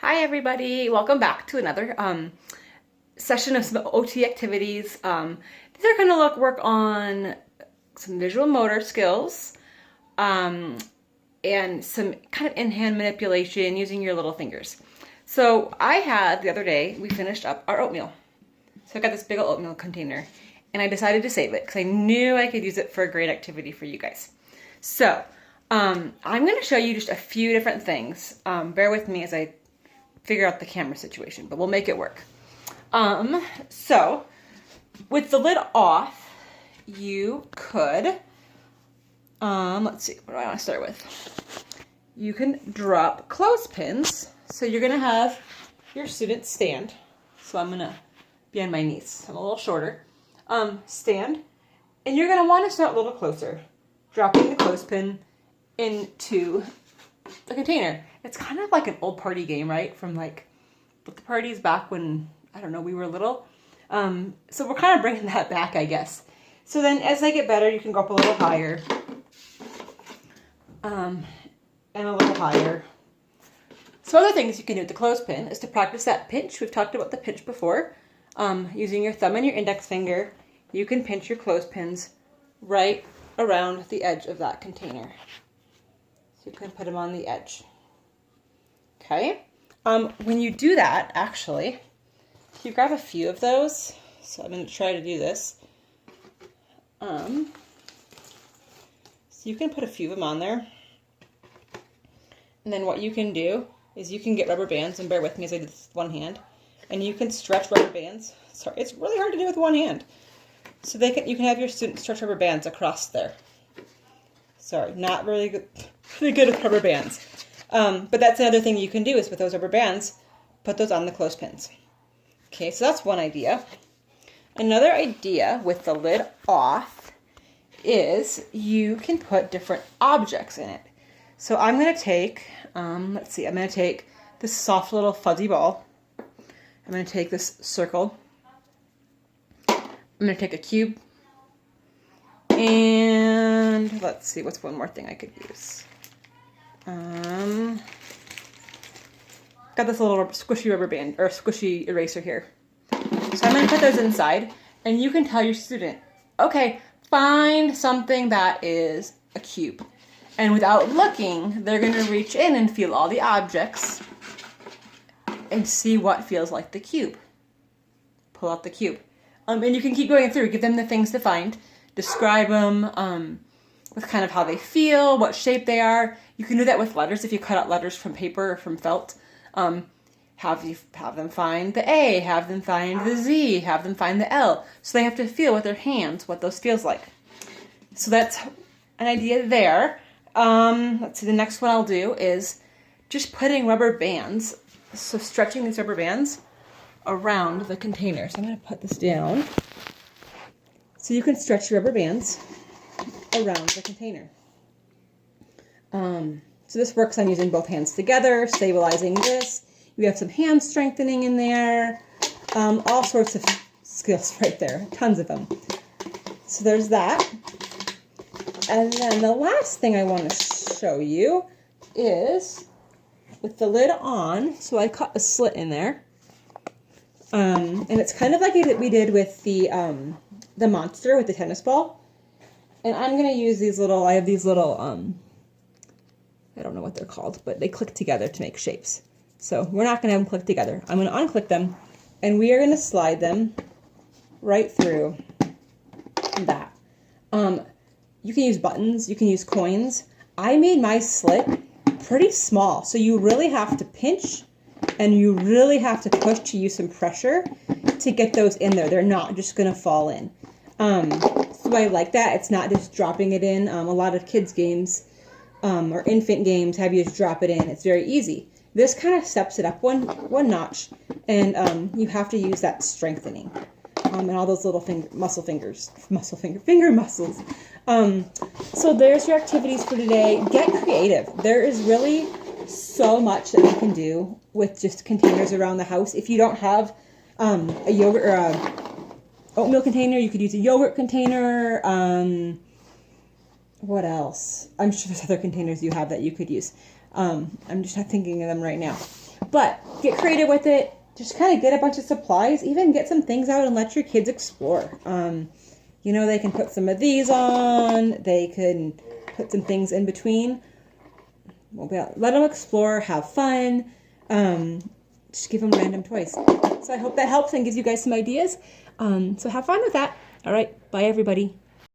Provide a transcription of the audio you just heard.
Hi everybody, welcome back to another session of some OT activities. These are going to work on some visual motor skills and some kind of in-hand manipulation using your little fingers. So the other day, we finished up our oatmeal. So I got this big old oatmeal container and I decided to save it because I knew I could use it for a great activity for you guys. So I'm going to show you just a few different things. Bear with me as I figure out the camera situation, but we'll make it work. So with the lid off, you could, let's see, what do I want to start with? You can drop clothespins. So you're gonna have your student stand. So I'm gonna be on my knees. I'm a little shorter. Stand, and you're gonna want to start a little closer, dropping the clothespin into the container. It's kind of like an old party game, right? From like the parties back when, I don't know, we were little. So we're kind of bringing that back, I guess. So then as they get better, you can go up a little higher. And a little higher. So other things you can do with the clothespin is to practice that pinch. We've talked about the pinch before. Using your thumb and your index finger, you can pinch your clothespins right around the edge of that container. So you can put them on the edge. Okay. When you do that, actually, if you grab a few of those, so I'm going to try to do this. So you can put a few of them on there. And then what you can do is you can get rubber bands, and bear with me as I do this with one hand, and you can stretch rubber bands. Sorry, it's really hard to do with one hand. So you can have your students stretch rubber bands across there. Sorry, not really good, with rubber bands. But that's another thing you can do is with those rubber bands, put those on the clothespins. Okay, so that's one idea. Another idea with the lid off is you can put different objects in it. So I'm going to take, let's see, I'm going to take this soft little fuzzy ball. I'm going to take this circle. I'm going to take a cube. And let's see, what's one more thing I could use? Got this little squishy rubber band, or squishy eraser here. So I'm going to put those inside, and you can tell your student, okay, find something that is a cube. And without looking, they're going to reach in and feel all the objects and see what feels like the cube. Pull out the cube. And you can keep going through. Give them the things to find. Describe them with kind of how they feel, what shape they are. You can do that with letters if you cut out letters from paper or from felt. Have them find the A, have them find the Z, have them find the L. So they have to feel with their hands what those feels like. So that's an idea there. Let's see, the next one I'll do is just putting rubber bands, so stretching these rubber bands around the container. So I'm going to put this down. So you can stretch your rubber bands around the container. So this works on using both hands together, stabilizing this. You have some hand strengthening in there. All sorts of skills right there, tons of them. So there's that. And then the last thing I want to show you is with the lid on. So I cut a slit in there. And it's kind of like we did with the monster with the tennis ball. And I'm going to use these little, I have these little, I don't know what they're called, but they click together to make shapes. So we're not going to have them click together. I'm going to unclick them, and we are going to slide them right through that. You can use buttons, you can use coins. I made my slit pretty small, so you really have to pinch and you really have to push to use some pressure to get those in there. They're not just going to fall in. So I like that. It's not just dropping it in. A lot of kids games or infant games have you just drop it in. It's very easy. This kind of steps it up one notch, and you have to use that strengthening. And all those little finger muscles. So there's your activities for today. Get creative. There is really so much that you can do with just containers around the house. If you don't have a yogurt or a oatmeal container, you could use a yogurt container. What else? I'm sure there's other containers you have that you could use. I'm just not thinking of them right now. But get creative with it. Just kind of get a bunch of supplies. Even get some things out and let your kids explore. You know, they can put some of these on. They can put some things in between. Let them explore, have fun. Just give them random toys. So I hope that helps and gives you guys some ideas. So have fun with that. All right. Bye, everybody.